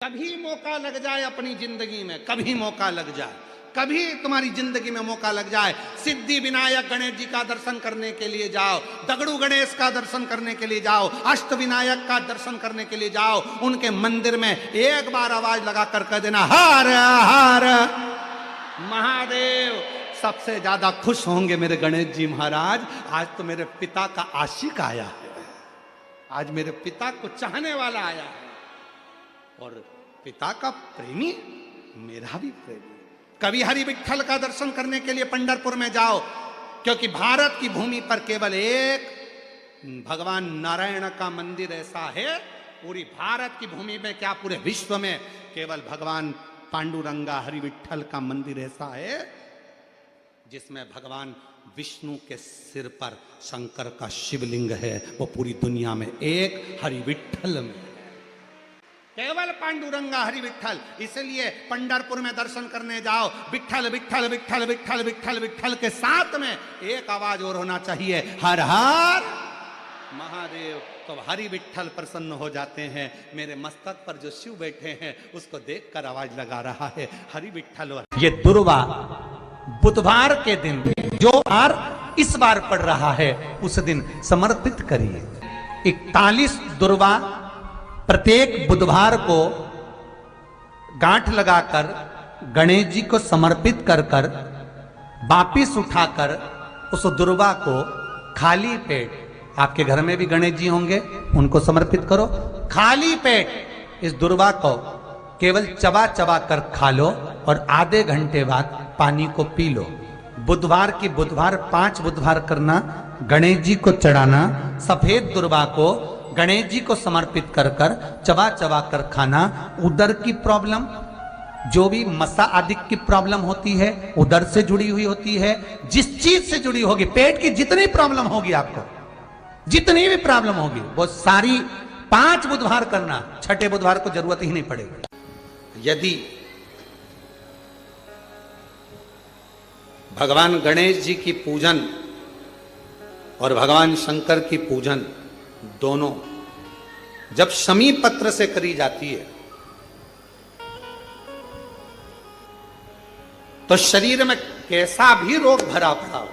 कभी मौका लग जाए अपनी जिंदगी में, कभी मौका लग जाए, कभी तुम्हारी जिंदगी में मौका लग जाए, सिद्धि विनायक गणेश जी का दर्शन करने के लिए जाओ, दगड़ू गणेश का दर्शन करने के लिए जाओ, अष्ट विनायक का दर्शन करने के लिए जाओ, उनके मंदिर में एक बार आवाज लगा कर कह देना हर हर महादेव। सबसे ज्यादा खुश होंगे मेरे गणेश जी महाराज, आज तो मेरे पिता का आशिक आया है, आज मेरे पिता को चाहने वाला आया है, और पिता का प्रेमी मेरा भी प्रेमी। कभी हरि विठ्ठल का दर्शन करने के लिए पंढरपुर में जाओ, क्योंकि भारत की भूमि पर केवल एक भगवान नारायण का मंदिर ऐसा है, पूरी भारत की भूमि में क्या पूरे विश्व में केवल भगवान पांडुरंगा हरि विठ्ठल का मंदिर ऐसा है जिसमें भगवान विष्णु के सिर पर शंकर का शिवलिंग है, वो पूरी दुनिया में एक हरि विठ्ठल में, केवल पांडुरंगा हरि विठ्ठल। इसलिए पंढरपुर में दर्शन करने जाओ, विठ्ठल विठ्ठल विठ्ठल विठ्ठल विठ्ठल विठ्ठल के साथ में एक आवाज और होना चाहिए, हर हर महादेव। तो हरि विठ्ठल प्रसन्न हो जाते हैं। मेरे मस्तक पर जो शिव बैठे हैं उसको देखकर आवाज लगा रहा है हरि विठ्ठल। ये दुर्वा बुधवार के दिन जो बार इस बार पड़ रहा है उस दिन समर्पित करिए। 41 दुर्वा प्रत्येक बुधवार को गांठ लगाकर गणेश जी को समर्पित कर कर वापिस उठाकर उस दुर्वा को खाली पेट, आपके घर में भी गणेश जी होंगे उनको समर्पित करो, खाली पेट इस दुर्वा को केवल चबा चबा कर खा लो और आधे घंटे बाद पानी को पी लो। बुधवार की बुधवार 5 बुधवार करना, गणेश जी को चढ़ाना, सफेद दुर्वा को गणेश जी को समर्पित कर कर चबा चबा कर खाना। उदर की प्रॉब्लम, जो भी मसा आदि की प्रॉब्लम होती है उदर से जुड़ी हुई होती है, जिस चीज से जुड़ी होगी, पेट की जितनी प्रॉब्लम होगी, आपको जितनी भी प्रॉब्लम होगी वो सारी 5 बुधवार करना, छठे बुधवार को जरूरत ही नहीं पड़ेगी। यदि भगवान गणेश जी की पूजन और भगवान शंकर की पूजन दोनों जब शमी पत्र से करी जाती है तो शरीर में कैसा भी रोग भरा पड़ा हो,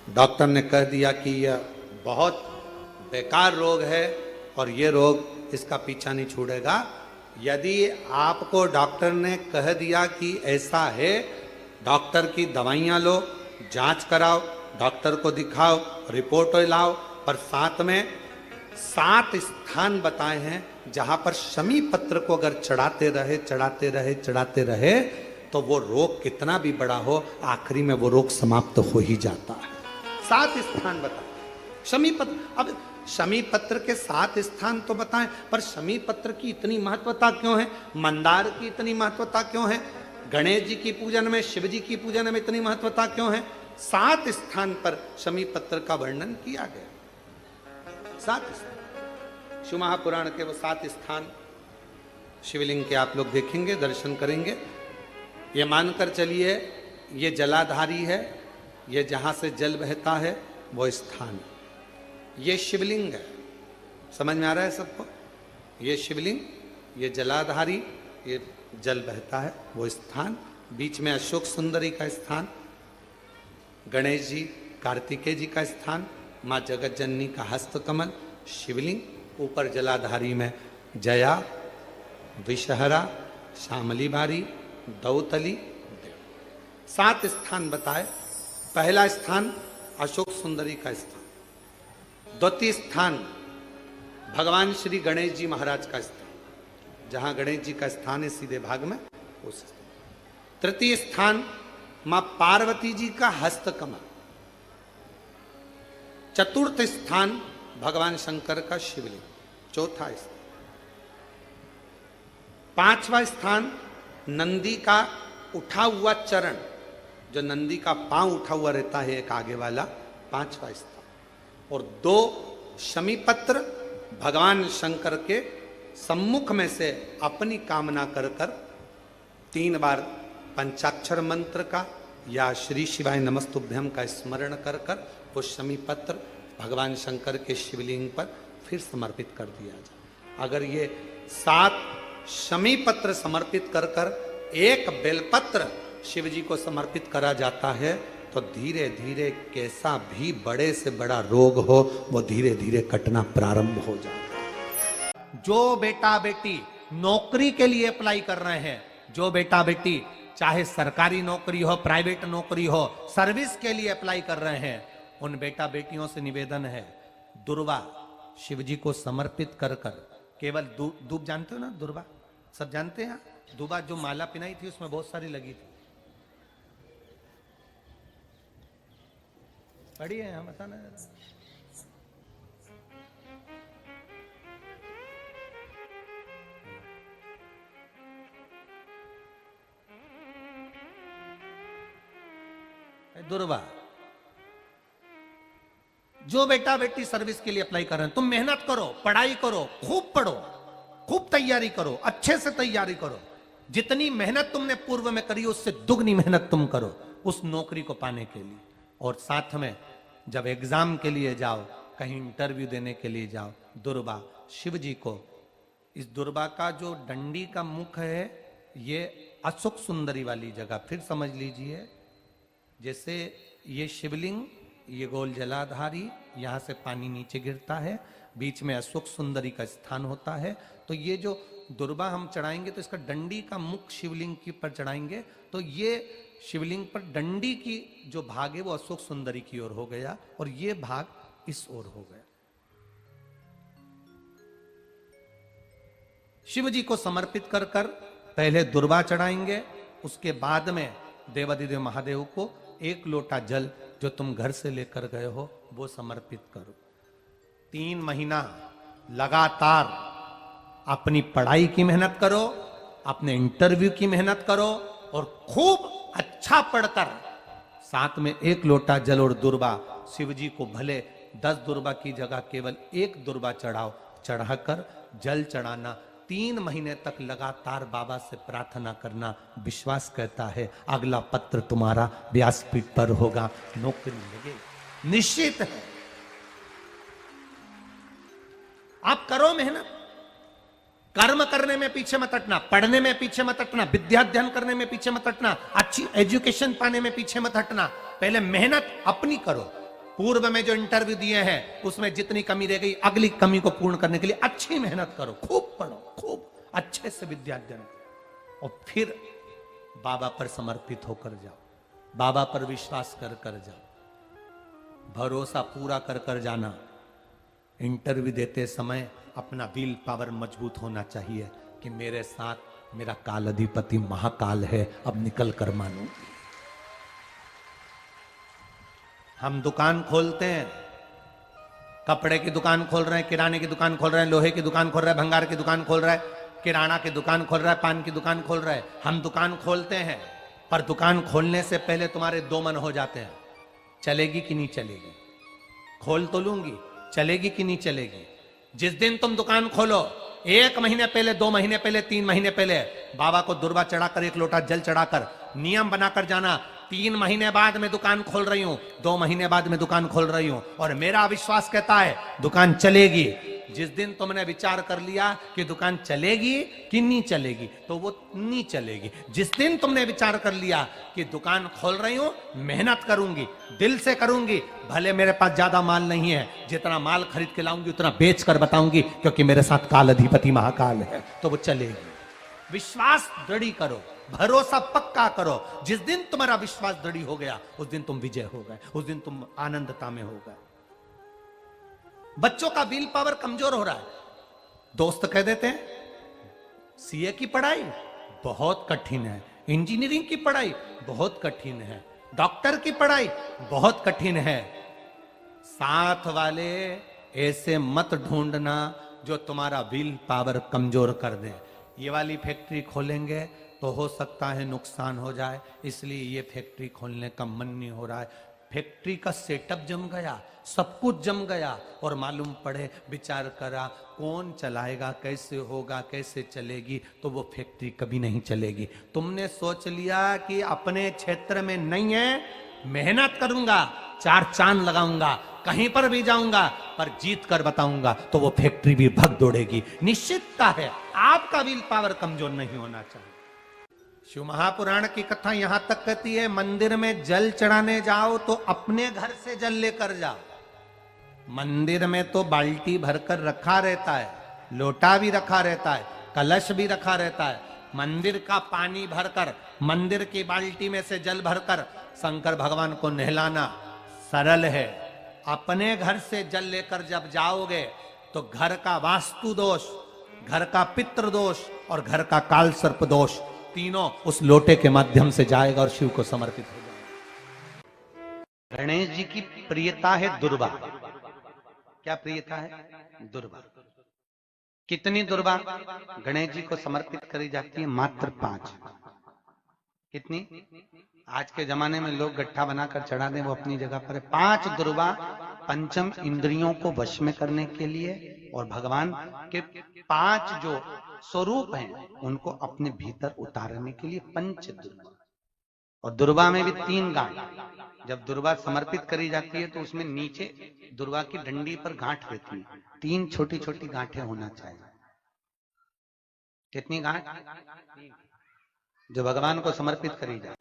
डॉक्टर ने कह दिया कि यह बहुत बेकार रोग है और यह रोग इसका पीछा नहीं छोड़ेगा, यदि आपको डॉक्टर ने कह दिया कि ऐसा है, डॉक्टर की दवाइयां लो, जांच कराओ, डॉक्टर को दिखाओ, रिपोर्ट लाओ, पर साथ में 7 स्थान बताए हैं जहां पर शमी पत्र को अगर चढ़ाते रहे चढ़ाते रहे चढ़ाते रहे तो वो रोग कितना भी बड़ा हो आखिरी में वो रोग समाप्त हो ही जाता है। 7 स्थान बताए शमी पत्र। अब शमी पत्र के 7 स्थान तो बताएं, पर शमी पत्र की इतनी महत्वता क्यों है, मंदार की इतनी महत्वता क्यों है, गणेश जी की पूजन में, शिव जी की पूजन में इतनी महत्वता क्यों है? 7 स्थान पर शमी पत्र का वर्णन किया गया। 7 स्थान शिव महापुराण के वो 7 स्थान शिवलिंग के आप लोग देखेंगे, दर्शन करेंगे। ये मानकर चलिए ये जलाधारी है, ये जहां से जल बहता है वो स्थान, ये शिवलिंग है। समझ में आ रहा है सबको? ये शिवलिंग, ये जलाधारी, ये जल बहता है वो स्थान, बीच में अशोक सुंदरी का स्थान, गणेश जी कार्तिकेय जी का स्थान, माँ जगत जननी का हस्तकमल, शिवलिंग, ऊपर जलाधारी में जया, विषहरा, श्यामली बारी, दौतली, 7 स्थान बताए। पहला स्थान अशोक सुंदरी का स्थान, द्वितीय स्थान भगवान श्री गणेश जी महाराज का स्थान, जहां गणेश जी का स्थान है सीधे भाग में उस। तृतीय स्थान मां पार्वती जी का हस्तकमल। चतुर्थ स्थान भगवान शंकर का शिवलिंग। चौथा स्थान। 5वां स्थान नंदी का उठा हुआ चरण, जो नंदी का पांव उठा हुआ रहता है एक आगे वाला, 5वां स्थान। और 2 शमी पत्र भगवान शंकर के सम्मुख में से अपनी कामना कर कर 3 बार पंचाक्षर मंत्र का या श्री शिवाय नमस्तुभ्यम का स्मरण कर कर वो शमी पत्र भगवान शंकर के शिवलिंग पर फिर समर्पित कर दिया जाए। अगर ये 7 शमी पत्र समर्पित कर कर एक बेलपत्र शिव जी को समर्पित करा जाता है तो धीरे धीरे कैसा भी बड़े से बड़ा रोग हो वो धीरे धीरे कटना प्रारंभ हो जाता है। जो बेटा बेटी नौकरी के लिए अप्लाई कर रहे हैं, जो बेटा बेटी चाहे सरकारी नौकरी हो, प्राइवेट नौकरी हो, सर्विस के लिए अप्लाई कर रहे हैं, उन बेटा बेटियों से निवेदन है, दुर्वा शिव जी को समर्पित कर कर केवल दूब जानते हो ना, दुर्वा सब जानते हैं। दुबा जो माला पिनाई थी उसमें बहुत सारी लगी थी, पढ़ी है, हम बताना जरा। दुर्वा जो बेटा बेटी सर्विस के लिए अप्लाई कर रहे हैं, तुम मेहनत करो, पढ़ाई करो, खूब पढ़ो, खूब तैयारी करो, अच्छे से तैयारी करो। जितनी मेहनत तुमने पूर्व में करी उससे दुगनी मेहनत तुम करो उस नौकरी को पाने के लिए। और साथ में जब एग्जाम के लिए जाओ, कहीं इंटरव्यू देने के लिए जाओ, दुर्वा शिव जी को, इस दुर्वा का जो डंडी का मुख है ये अशोक सुंदरी वाली जगह, फिर समझ लीजिए जैसे ये शिवलिंग, ये गोल जलाधारी, यहां से पानी नीचे गिरता है, बीच में अशोक सुंदरी का स्थान होता है। तो ये जो दुर्वा हम चढ़ाएंगे तो इसका डंडी का मुख शिवलिंग की पर चढ़ाएंगे तो ये शिवलिंग पर डंडी की जो भाग है वो अशोक सुंदरी की ओर हो गया और ये भाग इस ओर हो गया। शिव जी को समर्पित कर कर पहले दुर्वा चढ़ाएंगे, उसके बाद में देवाधिदेव महादेव को एक लोटा जल जो तुम घर से लेकर गए हो वो समर्पित करो। 3 महीना लगातार अपनी पढ़ाई की मेहनत करो, अपने इंटरव्यू की मेहनत करो और खूब अच्छा पढ़कर साथ में एक लोटा जल और दुर्वा, शिव जी को भले 10 दुर्वा की जगह केवल एक दुर्वा चढ़ाओ, चढ़ाकर जल चढ़ाना, 3 महीने तक लगातार बाबा से प्रार्थना करना। विश्वास कहता है अगला पत्र तुम्हारा व्यासपीठ पर होगा, नौकरी लगेगी, निश्चित है। आप करो मेहनत, कर्म करने में पीछे मत हटना, पढ़ने में पीछे मत हटना, विद्या अध्ययन करने में पीछे मत हटना, अच्छी एजुकेशन पाने में पीछे मत हटना। पहले मेहनत अपनी करो। पूर्व में जो इंटरव्यू दिए हैं उसमें जितनी कमी रह गई अगली कमी को पूर्ण करने के लिए अच्छी मेहनत करो, खूब पढ़ो, खूब अच्छे से विद्या अध्ययन करो और फिर बाबा पर समर्पित होकर जाओ, बाबा पर विश्वास कर कर जाओ, भरोसा पूरा कर कर जाना। इंटरव्यू देते समय अपना विल पावर मजबूत होना चाहिए कि मेरे साथ मेरा काल अधिपति महाकाल है, अब निकल कर मानूंगी। हम दुकान खोलते हैं, कपड़े की दुकान खोल रहे हैं, किराने की दुकान खोल रहे हैं, लोहे की दुकान खोल रहे हैं, भंगार की दुकान खोल रहा है, किराना की दुकान खोल रहा है, पान की दुकान खोल रहा है। हम दुकान खोलते हैं पर दुकान खोलने से पहले तुम्हारे 2 मन हो जाते हैं, चलेगी कि नहीं चलेगी, खोल तो लूंगी, चलेगी कि नहीं चलेगी। जिस दिन तुम दुकान खोलो 1 महीने पहले, 2 महीने पहले, 3 महीने पहले बाबा को दुर्वा चढ़ाकर, एक लोटा जल चढ़ाकर नियम बनाकर जाना, 3 महीने बाद मैं दुकान खोल रही हूं, 2 महीने बाद मैं दुकान खोल रही हूं और मेरा विश्वास कहता है दुकान चलेगी। जिस दिन तुमने विचार कर लिया कि दुकान चलेगी कि नहीं चलेगी तो वो नहीं चलेगी। जिस दिन तुमने विचार कर लिया कि दुकान खोल रही हूं, मेहनत करूंगी, दिल से करूंगी, भले मेरे पास ज्यादा माल नहीं है, जितना माल खरीद के लाऊंगी उतना बेच कर बताऊंगी क्योंकि मेरे साथ काल अधिपति महाकाल है, तो वो चलेगी। विश्वास दृढ़ करो, भरोसा पक्का करो। जिस दिन तुम्हारा विश्वास दृढ़ हो गया उस दिन तुम विजय हो गए, उस दिन तुम आनंदता में हो गए। बच्चों का विल पावर कमजोर हो रहा है, दोस्त कह देते हैं सीए की पढ़ाई बहुत कठिन है, इंजीनियरिंग की पढ़ाई बहुत कठिन है, डॉक्टर की पढ़ाई बहुत कठिन है। साथ वाले ऐसे मत ढूंढना जो तुम्हारा विल पावर कमजोर कर दे। ये वाली फैक्ट्री खोलेंगे तो हो सकता है नुकसान हो जाए, इसलिए ये फैक्ट्री खोलने का मन नहीं हो रहा है। फैक्ट्री का सेटअप जम गया, सब कुछ जम गया, और मालूम पड़े, विचार करा कौन चलाएगा, कैसे होगा, कैसे चलेगी, तो वो फैक्ट्री कभी नहीं चलेगी। तुमने सोच लिया कि अपने क्षेत्र में नहीं है, मेहनत करूंगा, चार चांद लगाऊंगा, कहीं पर भी जाऊंगा, पर जीत कर बताऊंगा, तो वो फैक्ट्री भी भग दौड़ेगी। निश्चितता है, आपका विल पावर कमजोर नहीं होना चाहिए। शिव महापुराण की कथा यहां तक कहती है, मंदिर में जल चढ़ाने जाओ तो अपने घर से जल लेकर जाओ। मंदिर में तो बाल्टी भरकर रखा रहता है, लोटा भी रखा रहता है, कलश भी रखा रहता है। मंदिर का पानी भरकर, मंदिर की बाल्टी में से जल भरकर शंकर भगवान को नहलाना सरल है। अपने घर से जल लेकर जब जाओगे तो घर का वास्तु दोष, घर का पितृ दोष और घर का काल सर्प दोष तीनों उस लोटे के माध्यम से जाएगा और शिव को समर्पित हो जाएगा। गणेश जी की प्रियता है दुर्वा। क्या प्रियता है? दुर्वा। कितनी दुर्वा गणेश जी को समर्पित करी जाती है? मात्र 5। कितनी? आज के जमाने में लोग गट्ठा बनाकर चढ़ा दें, वो अपनी जगह पर है। 5 दुर्वा पंचम इंद्रियों को वश में करने के लिए, और भगवान के 5 जो स्वरूप हैं उनको अपने भीतर उतारने के लिए 5 दुर्वा। और दुर्वा में भी 3 गांठ। जब दुर्वा समर्पित करी जाती है तो उसमें नीचे दुर्वा की डंडी पर गांठ रहती है, 3 छोटी छोटी गांठें होना चाहिए। कितनी गांठ? जो भगवान को समर्पित करी जाए।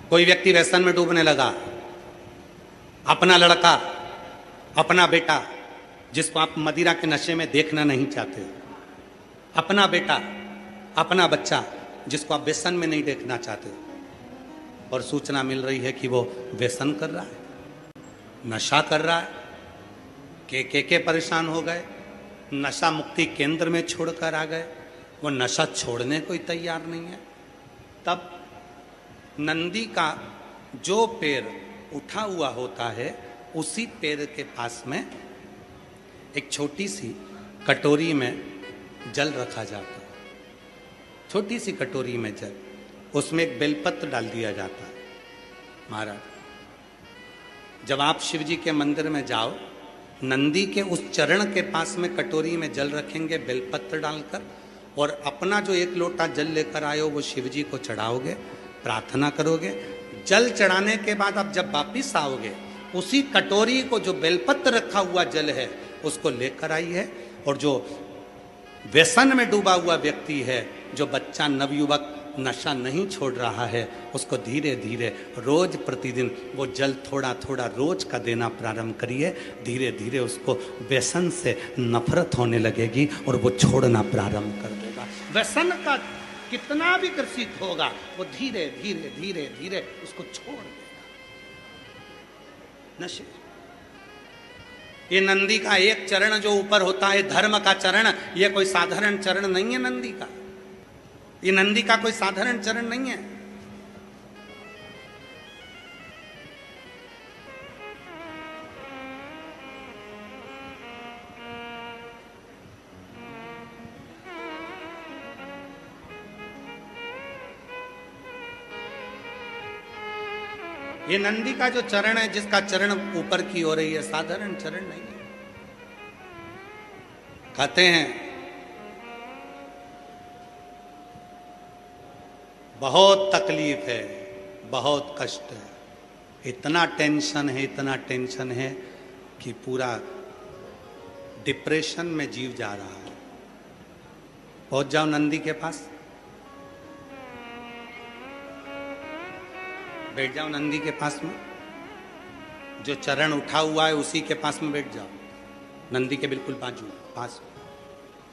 कोई व्यक्ति व्यसन में डूबने लगा, अपना लड़का, अपना बेटा जिसको आप मदिरा के नशे में देखना नहीं चाहते, अपना बेटा, अपना बच्चा जिसको आप व्यसन में नहीं देखना चाहते, और सूचना मिल रही है कि वो व्यसन कर रहा है, नशा कर रहा है, के परेशान हो गए, नशा मुक्ति केंद्र में छोड़कर आ गए, वो नशा छोड़ने को ही तैयार नहीं है। तब नंदी का जो पैर उठा हुआ होता है उसी पैर के पास में एक छोटी सी कटोरी में जल रखा जाता है। छोटी सी कटोरी में जल, उसमें एक बेलपत्र डाल दिया जाता है। महाराज, जब आप शिव जी के मंदिर में जाओ, नंदी के उस चरण के पास में कटोरी में जल रखेंगे बेलपत्र डालकर, और अपना जो 1 लोटा जल लेकर आए हो वो शिव जी को चढ़ाओगे, प्रार्थना करोगे। जल चढ़ाने के बाद आप जब वापिस आओगे, उसी कटोरी को, जो बेलपत्र रखा हुआ जल है, उसको लेकर आइए। और जो व्यसन में डूबा हुआ व्यक्ति है, जो बच्चा नवयुवक नशा नहीं छोड़ रहा है, उसको धीरे धीरे रोज प्रतिदिन वो जल थोड़ा थोड़ा रोज का देना प्रारंभ करिए। धीरे धीरे उसको व्यसन से नफरत होने लगेगी और वो छोड़ना प्रारंभ कर देगा। व्यसन का कितना भी ग्रसित होगा, वो धीरे धीरे धीरे धीरे उसको छोड़ देगा। नशे, ये नंदी का एक चरण जो ऊपर होता है, धर्म का चरण, ये कोई साधारण चरण नहीं है नंदी का। ये नंदी का कोई साधारण चरण नहीं है। ये नंदी का जो चरण है, जिसका चरण ऊपर की हो रही है, साधारण चरण नहीं है। कहते हैं बहुत तकलीफ है, बहुत कष्ट है, इतना टेंशन है, इतना टेंशन है कि पूरा डिप्रेशन में जीव जा रहा है। पहुंच जाओ नंदी के पास, बैठ जाओ नंदी के पास में, जो चरण उठा हुआ है उसी के पास में बैठ जाओ, नंदी के बिल्कुल बाजू पास।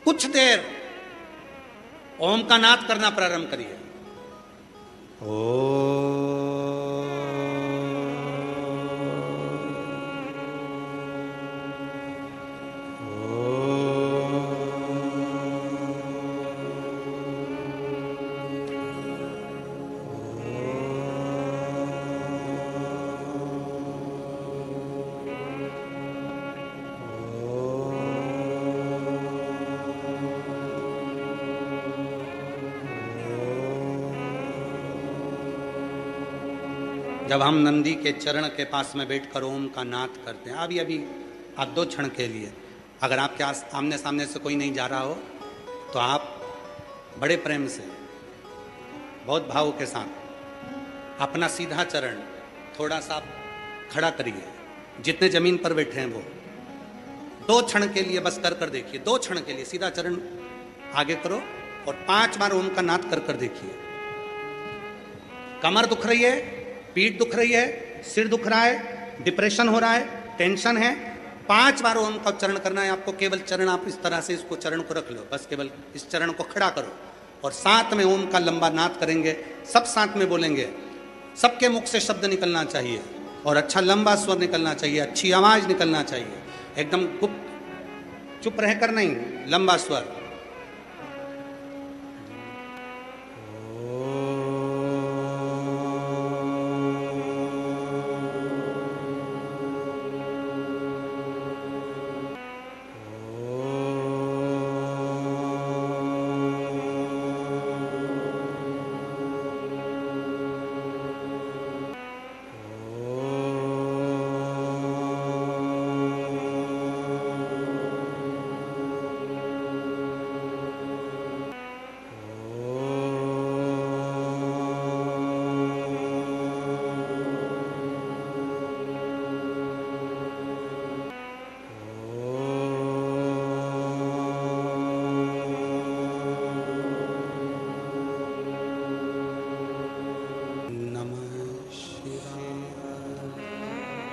कुछ देर ओम का नाद करना प्रारंभ करिए। जब हम नंदी के चरण के पास में बैठकर ओम का नाद करते हैं, अभी अभी आप 2 क्षण के लिए, अगर आपके आमने सामने से कोई नहीं जा रहा हो तो आप बड़े प्रेम से, बहुत भाव के साथ अपना सीधा चरण थोड़ा सा खड़ा करिए, जितने जमीन पर बैठे हैं वो 2 क्षण के लिए बस कर देखिए। 2 क्षण के लिए सीधा चरण आगे करो और 5 बार ओम का नाद कर देखिए। कमर दुख रही है, पीठ दुख रही है, सिर दुख रहा है, डिप्रेशन हो रहा है, टेंशन है, 5 बार ओम का उच्चारण करना है आपको। केवल चरण आप इस तरह से इसको चरण को रख लो, बस केवल इस चरण को खड़ा करो और साथ में ओम का लंबा नाद करेंगे। सब साथ में बोलेंगे, सबके मुख से शब्द निकलना चाहिए और अच्छा लंबा स्वर निकलना चाहिए, अच्छी आवाज निकलना चाहिए, एकदम गुप्त चुप रहकर नहीं, लंबा स्वर।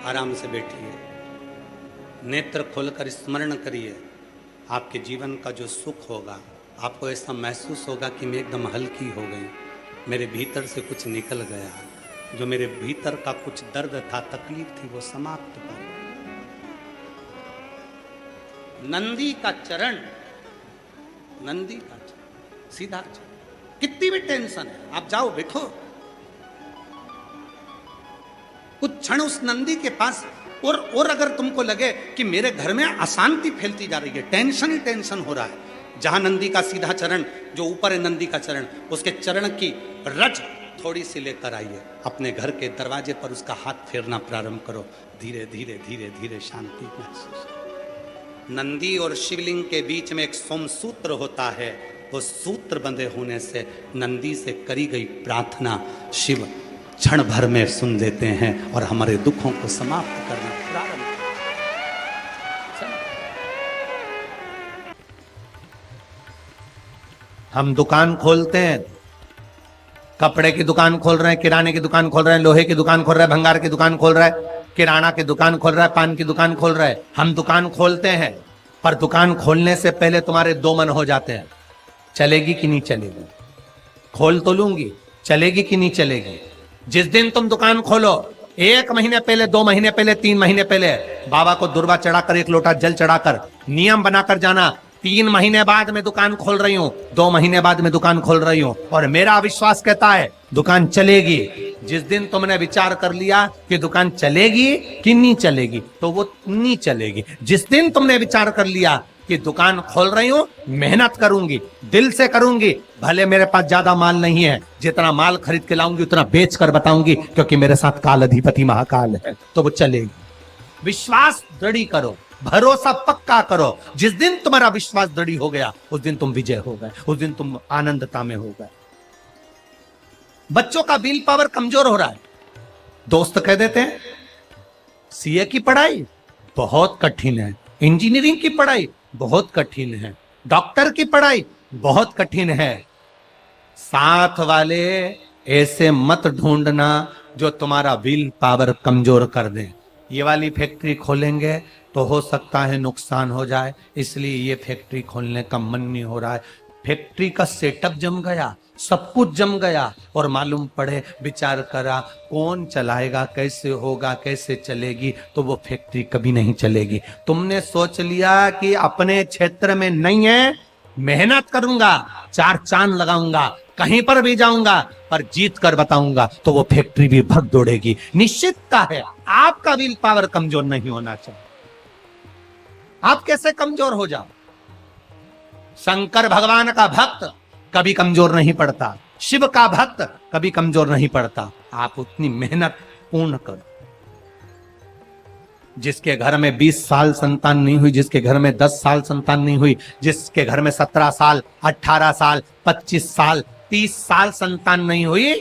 आराम से बैठिए, नेत्र खोलकर स्मरण करिए। आपके जीवन का जो सुख होगा, आपको ऐसा महसूस होगा कि मैं एकदम हल्की हो गई, मेरे भीतर से कुछ निकल गया, जो मेरे भीतर का कुछ दर्द था, तकलीफ थी, वो समाप्त हो गई। नंदी का चरण, नंदी का चरण, सीधा चरण। कितनी भी टेंशन है, आप जाओ बैठो कुछ क्षण उस नंदी के पास, और अगर तुमको लगे कि मेरे घर में अशांति फैलती जा रही है, टेंशन ही टेंशन हो रहा है, जहां नंदी का सीधा चरण, जो ऊपर है नंदी का चरण, उसके चरण की रज थोड़ी सी लेकर आइए, अपने घर के दरवाजे पर उसका हाथ फेरना प्रारंभ करो। धीरे धीरे धीरे धीरे शांति महसूस। नंदी और शिवलिंग के बीच में एक सोमसूत्र होता है, वो सूत्र बंधे होने से नंदी से करी गई प्रार्थना शिव क्षण भर में सुन लेते हैं और हमारे दुखों को समाप्त करना प्रारंभ। हम दुकान खोलते हैं, कपड़े की दुकान खोल रहे हैं, किराने की दुकान खोल रहे हैं, लोहे की दुकान खोल रहे हैं, भंगार की दुकान खोल रहा है, किराना की दुकान खोल रहा है, पान की दुकान खोल रहा है। हम दुकान खोलते हैं, पर दुकान खोलने से पहले तुम्हारे 2 मन हो जाते हैं, चलेगी कि नहीं चलेगी। खोल तो लूंगी, चलेगी कि नहीं चलेगी। जिस दिन तुम दुकान खोलो, 1 महीने पहले, 2 महीने पहले, 3 महीने पहले बाबा को दुर्वा चढ़ाकर 1 लोटा जल चढ़ाकर नियम बनाकर जाना, 3 महीने बाद में दुकान खोल रही हूं, 2 महीने बाद में दुकान खोल रही हूं, और मेरा विश्वास कहता है दुकान चलेगी। जिस दिन तुमने विचार कर लिया कि दुकान चलेगी कि नहीं चलेगी, तो वो नहीं चलेगी। जिस दिन तुमने विचार कर लिया कि दुकान खोल रही हूं, मेहनत करूंगी, दिल से करूंगी, भले मेरे पास ज्यादा माल नहीं है, जितना माल खरीद के लाऊंगी उतना बेच कर बताऊंगी, क्योंकि मेरे साथ काल अधिपति महाकाल है, तो वो चलेगी। विश्वास दृढ़ करो, भरोसा पक्का करो। जिस दिन तुम्हारा विश्वास दृढ़ हो गया, उस दिन तुम विजय हो गए, उस दिन तुम आनंदता में हो गए। बच्चों का विल पावर कमजोर हो रहा है, दोस्त कह देते हैं सीए की पढ़ाई बहुत कठिन है, इंजीनियरिंग की पढ़ाई बहुत कठिन है, डॉक्टर की पढ़ाई बहुत कठिन है। साथ वाले ऐसे मत ढूंढना जो तुम्हारा विल पावर कमजोर कर दे। ये वाली फैक्ट्री खोलेंगे तो हो सकता है नुकसान हो जाए, इसलिए ये फैक्ट्री खोलने का मन नहीं हो रहा है। फैक्ट्री का सेटअप जम गया, सब कुछ जम गया, और मालूम पड़े, विचार करा कौन चलाएगा, कैसे होगा, कैसे चलेगी, तो वो फैक्ट्री कभी नहीं चलेगी। तुमने सोच लिया कि अपने क्षेत्र में नहीं है, मेहनत करूंगा, 4 चांद लगाऊंगा, कहीं पर भी जाऊंगा, पर जीत कर बताऊंगा, तो वो फैक्ट्री भी भग दौड़ेगी। निश्चितता है आपका विल पावर कमजोर नहीं होना चाहिए। आप कैसे कमजोर हो जाओ? शंकर भगवान का भक्त कभी कमजोर नहीं पड़ता, शिव का भक्त कभी कमजोर नहीं पड़ता। आप उतनी मेहनत पूर्ण करो। जिसके घर में 20 साल संतान नहीं हुई, जिसके घर में 10 साल संतान नहीं हुई, जिसके घर में 17 साल, 18 साल, 25 साल, 30 साल संतान नहीं हुई,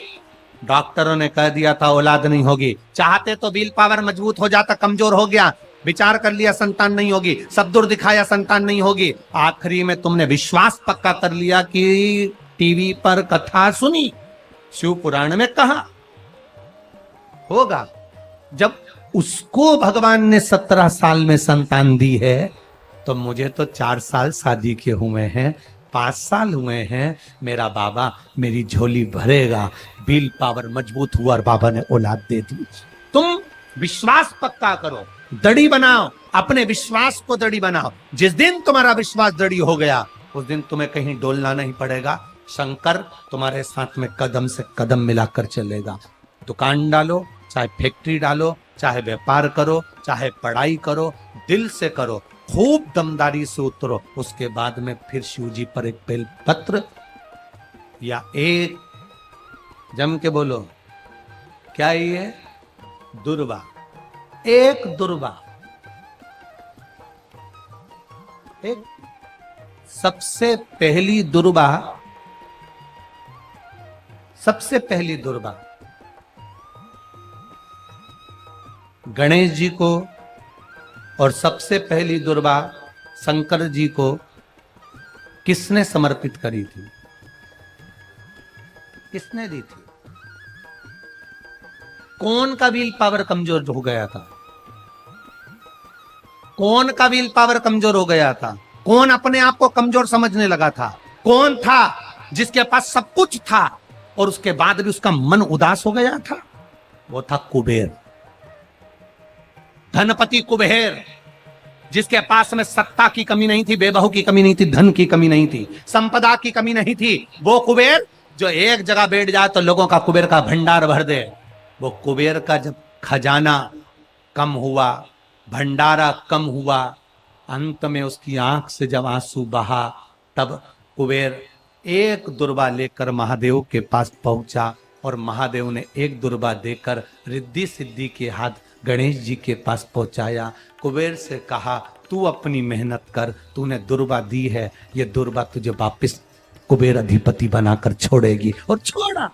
डॉक्टरों ने कह दिया था औलाद नहीं होगी। चाहते तो विल पावर मजबूत हो जाता, कमजोर हो गया, विचार कर लिया संतान नहीं होगी, सब दूर दिखाया संतान नहीं होगी, आखिरी में तुमने विश्वास पक्का कर लिया कि टीवी पर कथा सुनी, शिव पुराण में कहा होगा। जब उसको भगवान ने 17 साल में संतान दी है, तो मुझे तो 4 साल शादी के हुए हैं, 5 साल हुए हैं, मेरा बाबा मेरी झोली भरेगा। विल पावर मजबूत हुआ और बाबा ने औलाद दे दी। तुम विश्वास पक्का करो, दड़ी बनाओ, अपने विश्वास को दड़ी बनाओ। जिस दिन तुम्हारा विश्वास दड़ी हो गया, उस दिन तुम्हें कहीं डोलना नहीं पड़ेगा। शंकर तुम्हारे साथ में कदम से कदम मिलाकर चलेगा। दुकान डालो, चाहे फैक्ट्री डालो, चाहे व्यापार करो, चाहे पढ़ाई करो, दिल से करो, खूब दमदारी से उतरो। उसके बाद में फिर शिव जी पर एक बेल पत्र या एक, जम के बोलो, क्या ये दुर्वा, एक दुर्वा, एक सबसे पहली दुर्वा, सबसे पहली दुर्वा गणेश जी को, और सबसे पहली दुर्वा शंकर जी को किसने समर्पित करी थी? किसने दी थी? कौन का विल पावर कमजोर हो गया था? कौन का विल पावर कमजोर हो गया था? कौन अपने आप को कमजोर समझने लगा था? कौन था जिसके पास सब कुछ था और उसके बाद भी उसका मन उदास हो गया था? वो था कुबेर, धनपति कुबेर, जिसके पास में सत्ता की कमी नहीं थी, बेबहू की कमी नहीं थी, धन की कमी नहीं थी, संपदा की कमी नहीं थी। वो कुबेर जो एक जगह बैठ जाए तो लोगों का कुबेर का भंडार भर दे। वो कुबेर का जब खजाना कम हुआ, भंडारा कम हुआ, अंत में उसकी आंख से जब आंसू बहा, तब कुबेर एक दुर्वा लेकर महादेव के पास पहुंचा और महादेव ने एक दुर्वा देकर रिद्धि सिद्धि के हाथ गणेश जी के पास पहुंचाया। कुबेर से कहा, तू अपनी मेहनत कर, तूने दुर्वा दी है, ये दुर्वा तुझे वापिस कुबेर अधिपति बनाकर छोड़ेगी। और छोड़ा।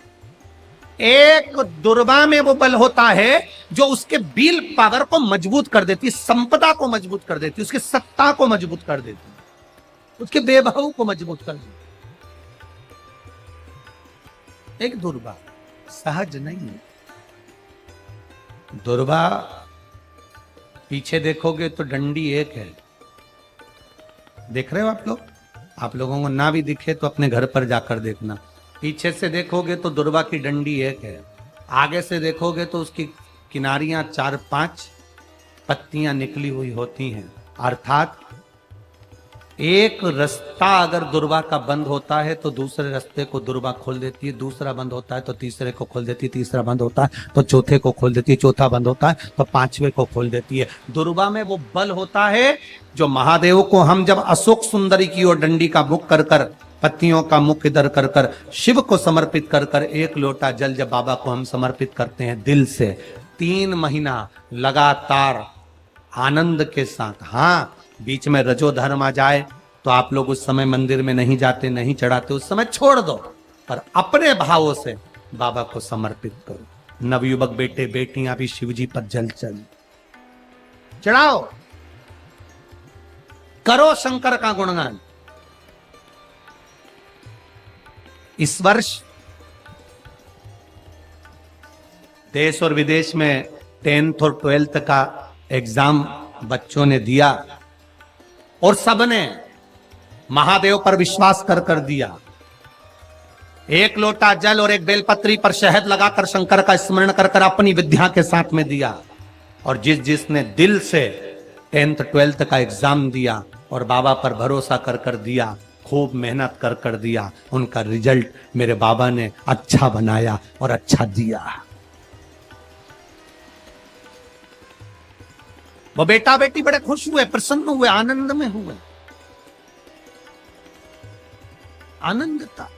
एक दुर्वा में वो बल होता है जो उसके विल पावर को मजबूत कर देती, संपदा को मजबूत कर देती, उसकी सत्ता को मजबूत कर देती, उसके बेबहू को मजबूत कर देती। एक दुर्वा सहज नहीं है। दुर्वा पीछे देखोगे तो डंडी एक है, देख रहे हो आप लोग? आप लोगों को ना भी दिखे तो अपने घर पर जाकर देखना। पीछे से देखोगे तो दुर्वा की डंडी एक है, आगे से देखोगे तो उसकी किनारियां 4-5 पत्तियां निकली हुई होती हैं। अर्थात एक रास्ता अगर दुर्वा का बंद होता है तो दूसरे रास्ते को दुर्वा खोल देती है, दूसरा बंद होता है तो तीसरे को खोल देती है, तीसरा बंद होता है तो चौथे को खोल देती है, चौथा बंद होता है तो 5वें को खोल देती है। दुर्वा में वो बल होता है जो महादेव को हम जब अशोक सुंदरी की ओर डंडी का मुख कर कर, पत्तियों का मुख इधर कर कर, शिव को समर्पित कर कर, एक लोटा जल जब बाबा को हम समर्पित करते हैं दिल से, 3 महीना लगातार आनंद के साथ, हाँ बीच में रजो धर्म आ जाए तो आप लोग उस समय मंदिर में नहीं जाते, नहीं चढ़ाते, उस समय छोड़ दो, पर अपने भावों से बाबा को समर्पित करो। नवयुवक बेटे बेटियां भी शिव जी पर जल चढ़ाओ, करो शंकर का गुणगान। इस वर्ष देश और विदेश में 10th और 12th का एग्जाम बच्चों ने दिया और सबने महादेव पर विश्वास कर कर दिया। एक लोटा जल और एक बेलपत्री पर शहद लगाकर शंकर का स्मरण कर कर अपनी विद्या के साथ में दिया। और जिसने दिल से 10th 12th का एग्जाम दिया और बाबा पर भरोसा कर कर दिया, खूब मेहनत कर कर दिया, उनका रिजल्ट मेरे बाबा ने अच्छा बनाया और अच्छा दिया। वो बेटा बेटी बड़े खुश हुए, प्रसन्न हुए, आनंद में हुए, आनंद था।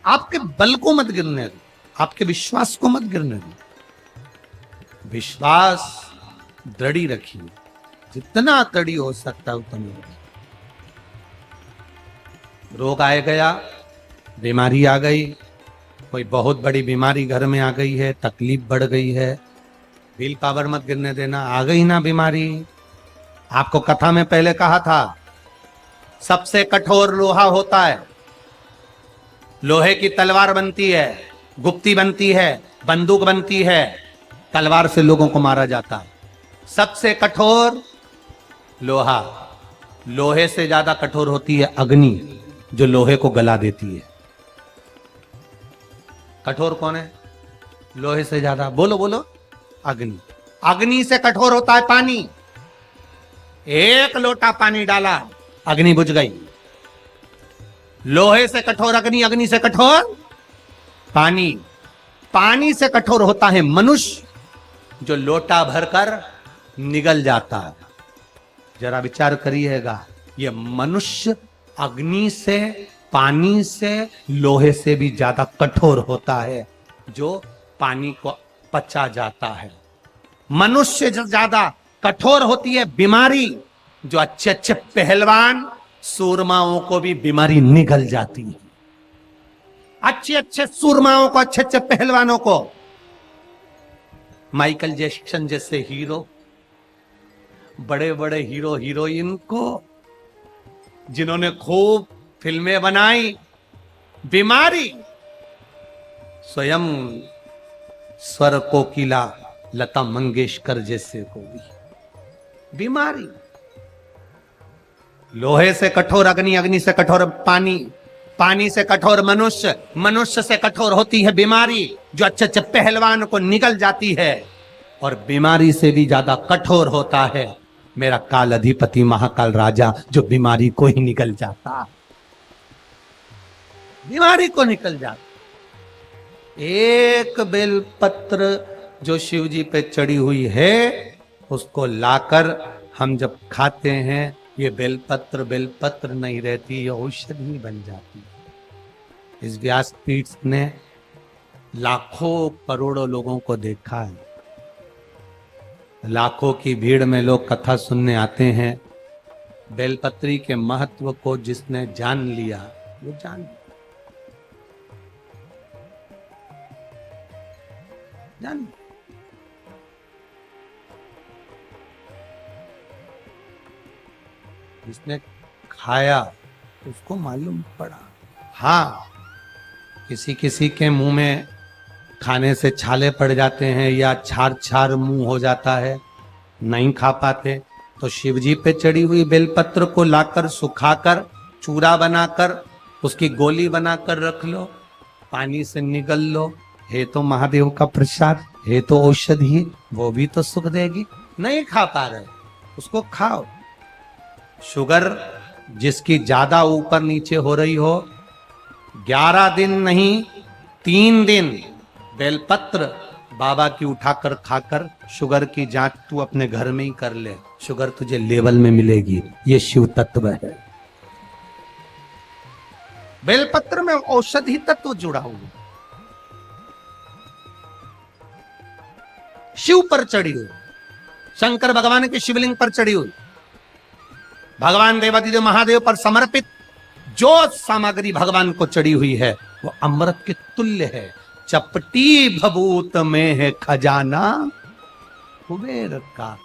आपके बल को मत गिरने दो, आपके विश्वास को मत गिरने दो। विश्वास दृढ़ी रखिए, जितना दृढ़ी हो सकता है उतना रखिए। रोग आए गया, बीमारी आ गई, कोई बहुत बड़ी बीमारी घर में आ गई है, तकलीफ बढ़ गई है, व्हील पावर मत गिरने देना। आ गई ना बीमारी, आपको कथा में पहले कहा था, सबसे कठोर लोहा होता है, लोहे की तलवार बनती है, गुप्ती बनती है, बंदूक बनती है, तलवार से लोगों को मारा जाता है। सबसे कठोर लोहा, लोहे से ज्यादा कठोर होती है अग्नि, जो लोहे को गला देती है। कठोर कौन है? लोहे से ज्यादा, बोलो बोलो, अग्नि। अग्नि से कठोर होता है पानी। एक लोटा पानी डाला, अग्नि बुझ गई। लोहे से कठोर अग्नि, अग्नि से कठोर पानी, पानी से कठोर होता है मनुष्य, जो लोटा भरकर निगल जाता है। जरा विचार करिएगा, ये मनुष्य अग्नि से, पानी से, लोहे से भी ज्यादा कठोर होता है, जो पानी को पचा जाता है। मनुष्य से ज्यादा कठोर होती है बीमारी, जो अच्छे अच्छे पहलवान सूरमाओं को भी बीमारी निगल जाती है। अच्छे अच्छे सूरमाओं को, अच्छे अच्छे पहलवानों को, माइकल जैक्सन जैसे हीरो, बड़े बड़े हीरो हीरोइन को, जिन्होंने खूब फिल्में बनाई, बीमारी स्वयं स्वर कोकिला लता मंगेशकर जैसे को भी बीमारी। लोहे से कठोर अग्नि, अग्नि से कठोर पानी, पानी से कठोर मनुष्य, मनुष्य से कठोर होती है बीमारी, जो अच्छे अच्छे पहलवान को निगल जाती है। और बीमारी से भी ज्यादा कठोर होता है मेरा काल अधिपति महाकाल राजा, जो बीमारी को ही निकल जाता, बीमारी को निकल जाता। एक बेलपत्र जो शिव जी पे चढ़ी हुई है, उसको लाकर हम जब खाते हैं, ये बेलपत्र बेलपत्र नहीं रहती, ये औषधि बन जाती। इस व्यासपीठ ने लाखों करोड़ों लोगों को देखा है, लाखों की भीड़ में लोग कथा सुनने आते हैं। बेलपत्री के महत्व को जिसने जान लिया, वो जान जिसने खाया उसको मालूम पड़ा। हाँ, किसी किसी के मुंह में खाने से छाले पड़ जाते हैं, या छार छार मुंह हो जाता है, नहीं खा पाते, तो शिवजी पे चढ़ी हुई बेलपत्र को लाकर सुखाकर चूरा बनाकर उसकी गोली बनाकर रख लो, पानी से निगल लो। हे तो महादेव का प्रसाद, हे तो औषधि, वो भी तो सुख देगी। नहीं खा पा रहे, उसको खाओ। शुगर जिसकी ज्यादा ऊपर नीचे हो रही हो, 11 दिन नहीं 3 दिन बेलपत्र बाबा की उठाकर खाकर शुगर की जांच तू अपने घर में ही कर ले, शुगर तुझे लेवल में मिलेगी। ये शिव तत्व है। बेलपत्र में औषधि तत्व जुड़ा हुआ, शिव पर चढ़ी हुई, शंकर भगवान के शिवलिंग पर चढ़ी हुई, भगवान देवादिदेव महादेव पर समर्पित जो सामग्री भगवान को चढ़ी हुई है, वो अमृत के तुल्य है। चपटी भभूत में है खजाना कुबेर का।